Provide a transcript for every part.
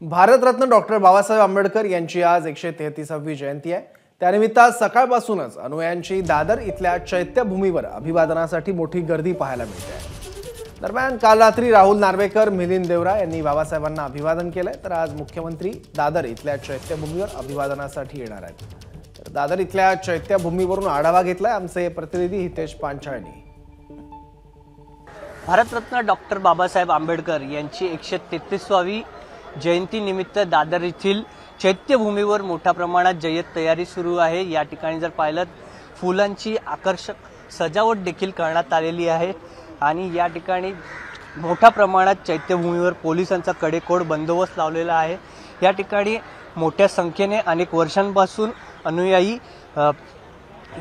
Bharat Ratna doctor Babasaheb Ambedkar यांची आज 133वी जयंती आहे। त्यानिमित्त सकाळपासूनच अनुयायांची दादर इथल्या चैत्यभूमीवर अभिवादनासाठी मोठी गर्दी पाहायला मिळते। दरम्यान काल रात्री राहुल नार्वेकर, मिलिंद देवरा यांनी बाबासाहेबांना अभिवादन केलंय, तर आज मुख्यमंत्री दादर इथल्या चैत्यभूमीवर अभिवादनासाठी येणार आहेत। तर दादर इथल्या चैत्यभूमीवरून आढावा घेतलाय आमचे प्रतिनिधी हितेश पांचाळनी। भारतरत्न डॉक्टर बाबासाहेब आंबेडकर यांची 133वी जयंती निमित्त दादर येथील चैत्यभूमीवर मोठ्या प्रमाणात जय्यत तयारी सुरू आहे। या ठिकाणी जर पाहिलं फुलांची आकर्षक सजावट देखील करण्यात आलेली आहे आणि या ठिकाणी मोठ्या प्रमाणात चैत्यभूमीवर पोलिसांचा कडेकोट बंदोबस्त लावलेला आहे। या ठिकाणी मोठ्या संख्येने अनेक वर्षांपासून अनुयायी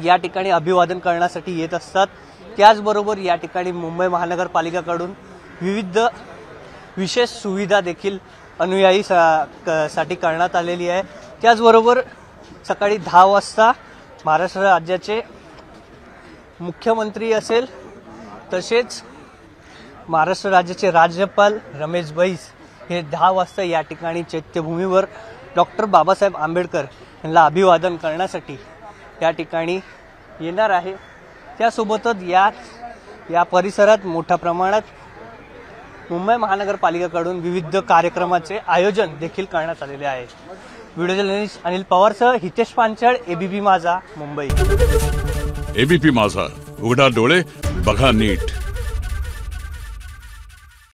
या ठिकाणी अभिवादन करण्यासाठी येत असतात। त्याचबरोबर या ठिकाणी मुंबई महानगरपालिकेकडून विविध विशेष सुविधा देखील अनुयायी साठी करण्यात आलेली आहे। त्याचबरोबर सकाळी 10 वाजता महाराष्ट्र राज्याचे मुख्यमंत्री असेल तसेच महाराष्ट्र राज्याचे राज्यपाल रमेश बैस हे 10 वाजता या ठिकाणी चैत्यभूमीवर डॉक्टर बाबासाहेब आंबेडकर यांना अभिवादन करण्यासाठी या ठिकाणी येणार आहे। त्यासोबतच या परिसरात मोठ्या प्रमाणात मुंबई महानगरपालिकेकडून विविध कार्यक्रमाचे आयोजन देखील करण्यात आलेले आहे। व्हिडिओ जर्नलिस्ट अनिल पवारसह हितेश पांचाळ, एबीपी माझा, मुंबई। एबीपी माझा, उघडा डोळे बघा नीट।